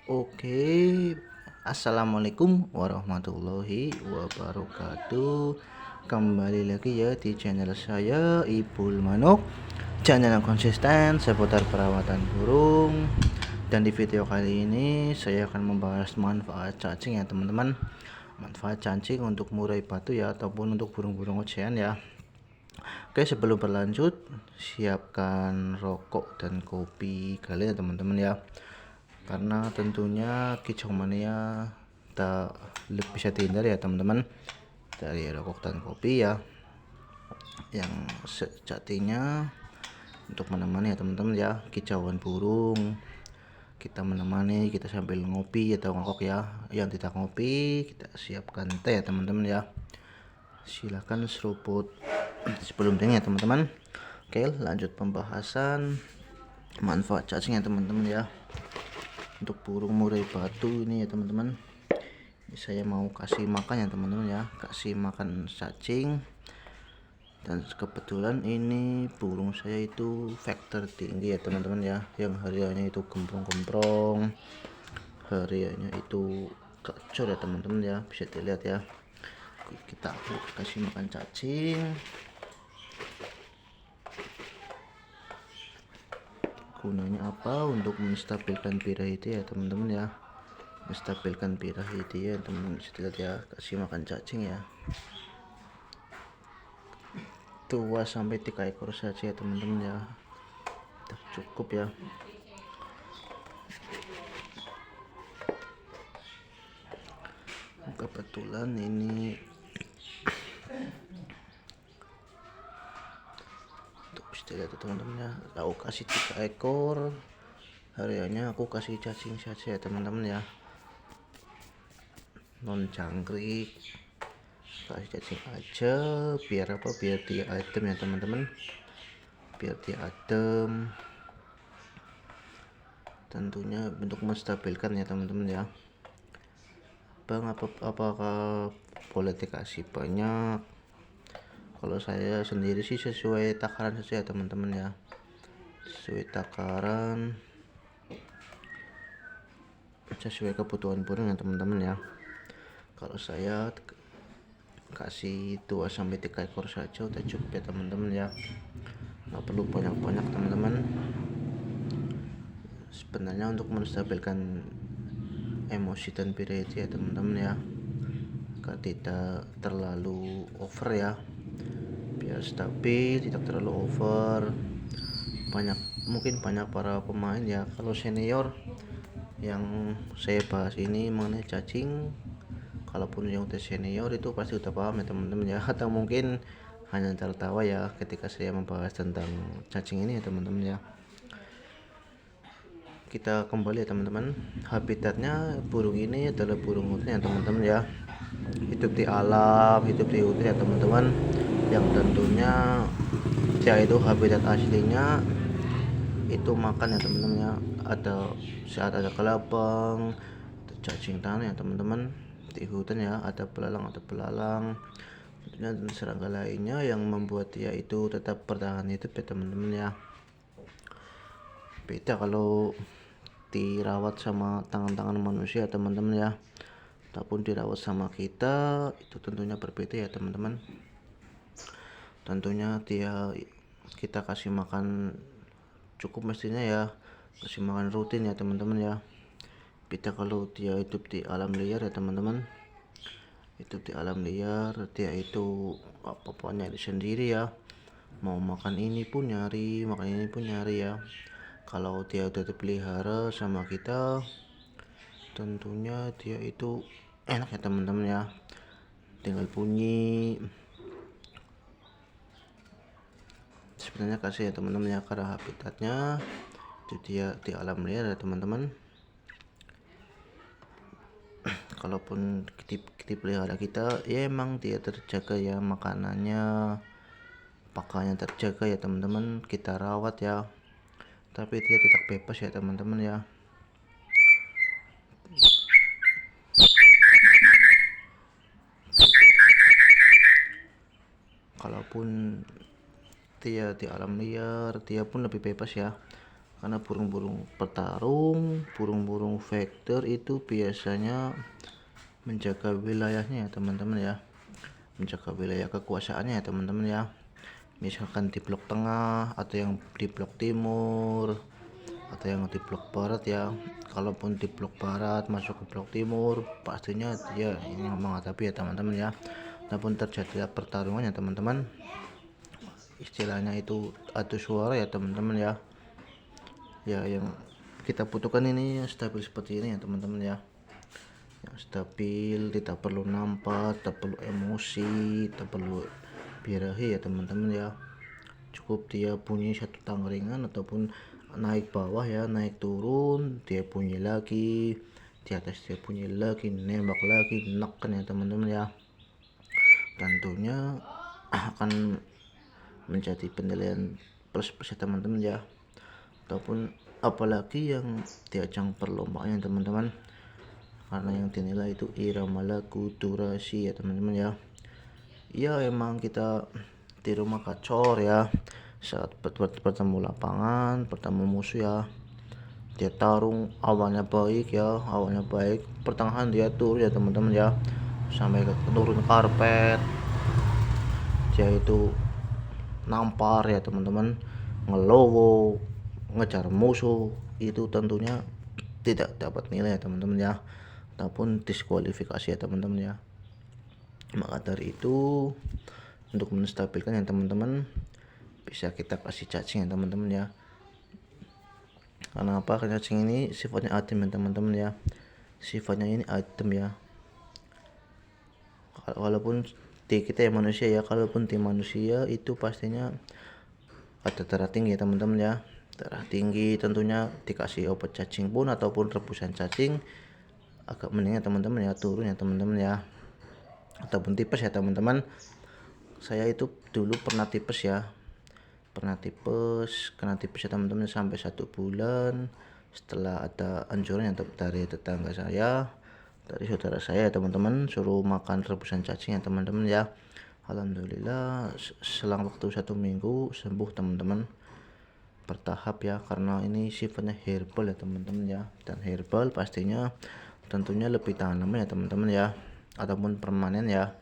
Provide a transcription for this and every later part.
Oke, assalamualaikum warahmatullahi wabarakatuh. Kembali lagi ya di channel saya Ibul Manuk, channel yang konsisten seputar perawatan burung. Dan di video kali ini saya akan membahas manfaat cacing ya teman-teman. Manfaat cacing untuk murai batu ya, ataupun untuk burung-burung ocehan ya. Oke, sebelum berlanjut, siapkan rokok dan kopi kalian ya teman-teman ya, karena tentunya kicau mania tak bisa dihindari ya teman-teman dari rokok dan kopi ya, yang sejatinya untuk menemani ya teman-teman ya kicauan burung. Kita menemani, kita sambil ngopi atau ngokok ya. Yang tidak ngopi, kita siapkan teh ya teman-teman ya. Silahkan seruput sebelum dingin ya teman-teman. Oke, lanjut pembahasan manfaat cacing ya teman-teman ya untuk burung murai batu ini ya teman-teman. Saya mau kasih makan ya teman-teman ya, kasih makan cacing. Dan kebetulan ini burung saya itu vektor tinggi ya teman-teman ya, yang hariannya itu gemprong-gemprong, hariannya itu gacor ya teman-teman ya, bisa dilihat ya. Kita kasih makan cacing. Gunanya apa? Untuk menstabilkan birah itu ya teman-teman ya, menstabilkan birah itu ya teman-teman, bisa dilihat ya. Kasih makan cacing ya, 2 sampai 3 ekor saja ya teman-teman ya, udah cukup ya. Kebetulan ini tuh bisa lihat teman-teman ya, aku kasih 3 ekor, hariannya aku kasih cacing saja ya teman-teman ya, non jangkrik, kasih cacing aja. Biar apa? Biar dia adem ya teman-teman, biar dia adem, tentunya untuk menstabilkan ya teman-teman ya. Bang, apakah boleh dikasih banyak? Kalau saya sendiri sih sesuai takaran saja ya teman-teman ya, sesuai takaran, sesuai kebutuhan burung ya teman-teman ya. Kalau saya kasih 2 sampai 3 ekor saja udah cukup ya teman-teman ya, nggak perlu banyak-banyak teman-teman. Sebenarnya untuk menstabilkan emosi dan birah itu ya teman-teman ya, tidak terlalu over ya, biar stabil, tidak terlalu over. Mungkin banyak para pemain ya, kalau senior yang saya bahas ini mengenai cacing, kalaupun yang udah senior itu pasti udah paham ya teman-teman ya, atau mungkin hanya tertawa ya ketika saya membahas tentang cacing ini ya teman-teman ya. Kita kembali ya teman-teman, habitatnya burung ini adalah burung hutan ya teman-teman ya, hidup di alam, hidup di hutan ya teman-teman, yang tentunya dia itu habitat aslinya itu makan ya teman-teman ya. Ada saat ada kelabang, ada cacing tanah ya teman-teman di hutan ya, ada belalang tentunya, dan serangga lainnya yang membuat dia itu tetap bertahan hidup ya teman-teman ya. Beda kalau dirawat sama tangan-tangan manusia teman-teman ya, ataupun dirawat sama kita, itu tentunya berbeda ya teman-teman. Tentunya kita kasih makan cukup mestinya ya, kasih makan rutin ya teman-teman ya. Beda kalau dia hidup di alam liar ya teman-teman, hidup di alam liar dia itu apa-apa nyari sendiri ya, mau makan ini pun nyari, makan ini pun nyari ya. Kalau dia udah dipelihara sama kita, tentunya dia itu enak ya teman-teman ya, tinggal bunyi. Sebenarnya kasih ya teman-teman ya, karena habitatnya itu dia di alam liar ya teman-teman. Kalaupun dipelihara kita ya emang dia terjaga ya, makanannya, pakannya terjaga ya teman-teman, kita rawat ya, tapi dia tidak bebas ya teman-teman ya. Kalaupun dia di alam liar, dia pun lebih bebas ya, karena burung-burung petarung, burung-burung vektor itu biasanya menjaga wilayahnya ya teman-teman ya, menjaga wilayah kekuasaannya ya teman-teman ya. Misalkan di blok tengah atau yang di blok timur atau yang di blok barat ya. Kalaupun di blok barat masuk ke blok timur, pastinya dia ini menghadapi ya teman-teman ya. Namun terjadi pertarungan ya teman-teman, istilahnya itu adu suara ya teman-teman ya. Ya yang kita butuhkan ini stabil seperti ini ya teman-teman ya, yang stabil, tidak perlu nampak, tidak perlu emosi, tidak perlu birahi ya teman-teman ya. Cukup dia bunyi satu tangringan ataupun naik bawah ya, naik turun dia bunyi lagi, di atas dia bunyi lagi, nembak lagi, neken ya teman-teman ya. Tentunya akan menjadi penilaian plus ya teman-teman ya. Ataupun apalagi yang di ajang perlombaan teman-teman, karena yang dinilai itu irama lagu, durasi ya teman-teman ya. Ya emang kita di rumah kacor ya, saat bertemu lapangan, bertemu musuh ya, dia tarung awalnya baik ya, awalnya baik, pertengahan dia turun ya teman-teman ya, sampai ke turun karpet, dia itu nampar ya teman-teman, ngelowo, ngejar musuh, itu tentunya tidak dapat nilai ya teman-teman ya, ataupun diskualifikasi ya teman-teman ya. Maka dari itu untuk menstabilkan ya teman-teman, bisa kita kasih cacing ya teman-teman ya. Karena apa? Karena cacing ini sifatnya adem ya teman-teman ya, sifatnya ini adem ya. Walaupun di kita ya manusia ya, kalaupun di manusia itu pastinya ada darah tinggi ya teman-teman ya, darah tinggi, tentunya dikasih obat cacing pun ataupun rebusan cacing agak mendingan teman-teman ya, turun ya teman-teman ya. Ataupun tipes ya teman-teman, saya itu dulu pernah tipes ya, kena tipes ya teman-teman sampai 1 bulan setelah ada anjuran yang dari tetangga saya, dari saudara saya ya teman-teman, suruh makan rebusan cacing ya teman-teman ya. Alhamdulillah selang waktu 1 minggu sembuh teman-teman, bertahap ya, karena ini sifatnya herbal ya teman-teman ya, dan herbal pastinya tentunya lebih tahan lama ya teman-teman ya, ataupun permanen ya,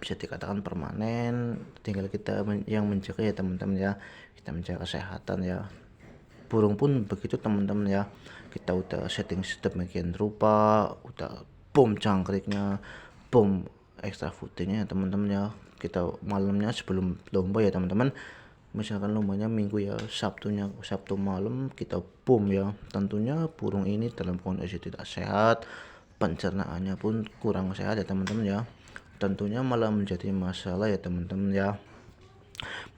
bisa dikatakan permanen, tinggal kita yang menjaga ya teman-teman ya, kita menjaga kesehatan ya. Burung pun begitu teman-teman ya, kita udah setting sedemikian rupa, udah bom cangkriknya, bom ekstra foodnya ya teman-teman ya, kita malamnya sebelum lomba ya teman-teman, misalkan lombanya minggu ya, Sabtu malam kita bom ya. Tentunya burung ini dalam kondisi tidak sehat, pencernaannya pun kurang sehat ya teman-teman ya, tentunya malah menjadi masalah ya teman-teman ya,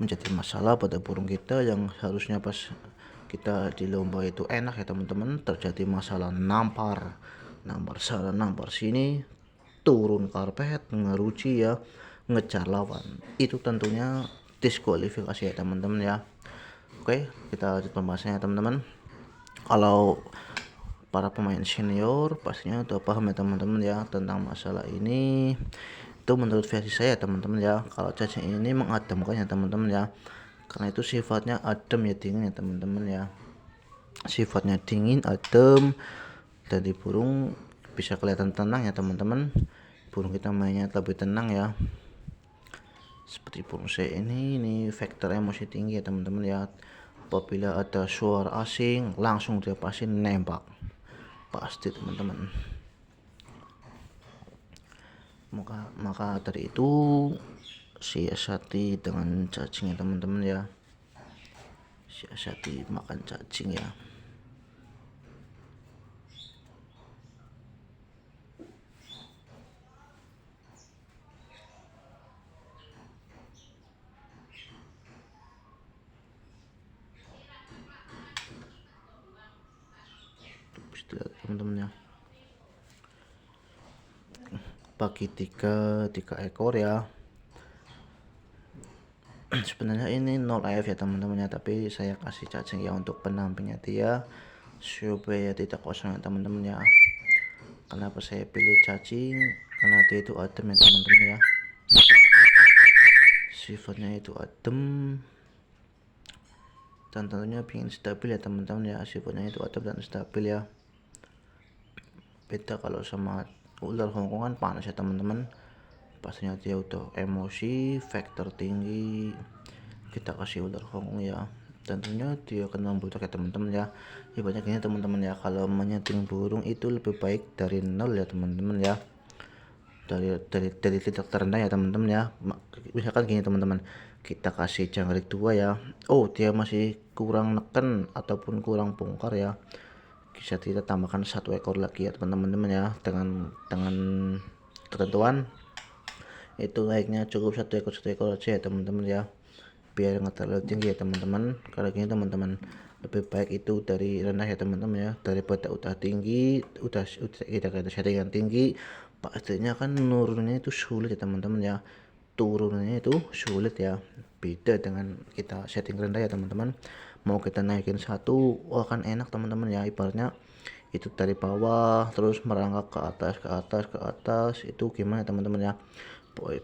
menjadi masalah pada burung kita yang harusnya pas kita di lomba itu enak ya teman-teman, terjadi masalah nampar sana nampar sini, turun karpet, ngeruci ya, ngejar lawan, itu tentunya diskualifikasi ya teman-teman ya. Oke, kita lanjut pembahasannya teman-teman. Kalau para pemain senior pastinya udah paham ya teman-teman ya tentang masalah ini. Itu menurut versi saya teman-teman ya, kalau cacing ini mengademkan ya teman-teman ya, karena itu sifatnya adem ya, dingin ya teman-teman ya, sifatnya dingin, adem, dan di burung bisa kelihatan tenang ya teman-teman, burung kita mainnya lebih tenang ya. Seperti burung saya ini faktor emosi tinggi ya teman-teman ya, apabila ada suara asing langsung dia pasti nembak, pasti teman-teman. Maka dari itu siasati dengan cacing ya teman-teman ya, siasati makan cacing ya. Teman-teman ya, bagi tiga ekor ya, sebenarnya ini 0 AF ya teman-teman ya, tapi saya kasih cacing ya untuk pendampingnya dia supaya tidak kosong ya teman-teman ya. Kenapa saya pilih cacing? Karena dia itu adem ya teman-teman ya, sifatnya itu adem, dan tentunya ingin stabil ya teman-teman ya, sifatnya itu adem dan stabil ya. Beda kalau sama ular Hongkong kan panas ya teman-teman, pastinya dia udah emosi faktor tinggi. Kita kasih ular Hongkong ya, tentunya dia akan membutuhkan teman-teman ya. Ibaratnya gini teman-teman ya, kalau menyeting burung itu lebih baik dari nol ya teman-teman ya, dari titik terendah ya teman-teman ya. Misalkan gini teman-teman, kita kasih jangkrik 2 ya, oh dia masih kurang neken ataupun kurang bongkar ya, bisa kita tambahkan 1 ekor lagi ya teman-teman ya, dengan ketentuan itu naiknya cukup 1 ekor aja ya teman-teman ya, biar nggak terlalu tinggi ya teman-teman. Kalau gini teman-teman, lebih baik itu dari rendah ya teman-teman ya, daripada udah tinggi, udah kita settingan tinggi, pastinya kan nurunnya itu sulit ya teman-teman ya, turunnya itu sulit ya. Beda dengan kita setting rendah ya teman-teman, mau kita naikin satu akan enak teman-teman ya. Ibaratnya itu dari bawah terus merangkak ke atas itu gimana teman-teman ya,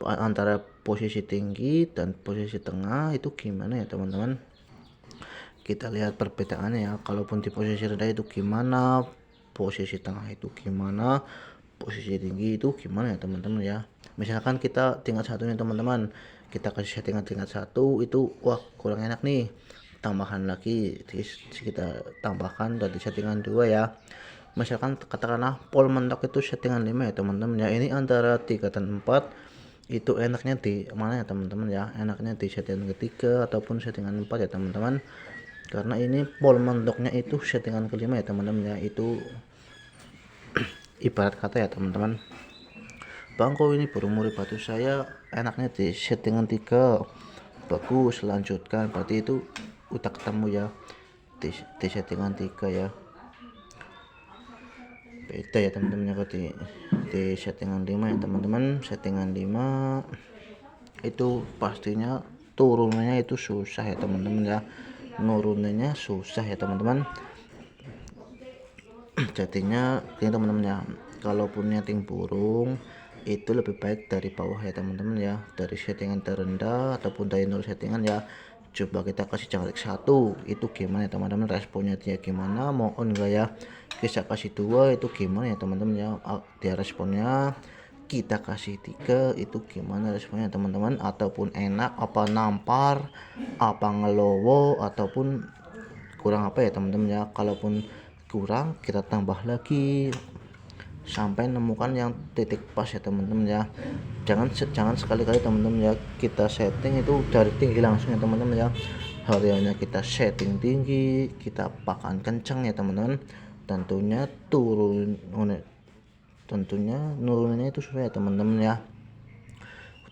antara posisi tinggi dan posisi tengah itu gimana ya teman-teman. Kita lihat perbedaannya ya, kalaupun di posisi rendah itu gimana, posisi tengah itu gimana, posisi tinggi itu gimana ya teman-teman ya. Misalkan kita tingkat satunya teman-teman, kita kasih settingan tingkat 1 itu wah kurang enak nih, tambahan lagi kita tambahkan dari settingan 2 ya. Misalkan katakanlah pol mentok itu settingan 5 ya teman-teman ya, ini antara 3 dan 4 itu enaknya di mana ya teman-teman ya, enaknya di settingan ketiga ataupun settingan 4 ya teman-teman, karena ini pol mentoknya itu settingan kelima ya teman-teman ya. Itu ibarat kata ya teman-teman, bang kok ini burung murai batu saya enaknya di settingan 3, bagus lanjutkan, berarti itu udah ketemu ya di settingan 3 ya. Beda ya teman-teman ya, di settingan 5 ya teman-teman, settingan 5 itu pastinya turunannya itu susah ya teman-teman ya, nurunannya susah ya teman-teman. Jadinya ini teman-teman ya, kalaupun nyeting burung itu lebih baik dari bawah ya teman-teman ya, dari settingan terendah ataupun dari nol settingan ya. Coba kita kasih jangkrik 1 itu gimana ya teman-teman, responnya dia gimana, mau on enggak ya. Kita kasih 2 itu gimana ya teman-teman ya, dia responnya. Kita kasih 3 itu gimana responnya teman-teman, ataupun enak apa nampar apa ngelowo ataupun kurang apa ya teman-teman ya. Kalaupun kurang kita tambah lagi sampai nemukan yang titik pas ya teman-teman ya. Jangan sekali-kali teman-teman ya kita setting itu dari tinggi langsung ya teman-teman ya, hariannya kita setting tinggi, kita pakan kencang ya teman-teman, tentunya nurunnya itu susah ya teman-teman ya.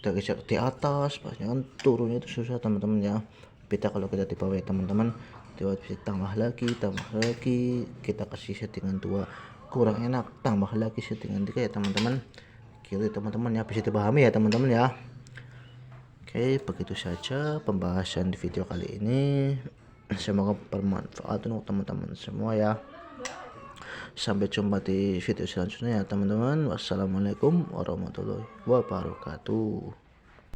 Udah geser di atas pastinya kan turunnya itu susah teman-teman ya. Beda kalau kita di bawah ya teman-teman, bisa tambah lagi, kita kasih settingan 2 kurang enak, tambah lagi settingan 3 ya teman-teman, gitu teman-teman ya, bisa dipahami ya teman-teman ya. Oke, begitu saja pembahasan di video kali ini, semoga bermanfaat untuk teman-teman semua ya. Sampai jumpa di video selanjutnya ya teman-teman. Wassalamualaikum warahmatullahi wabarakatuh.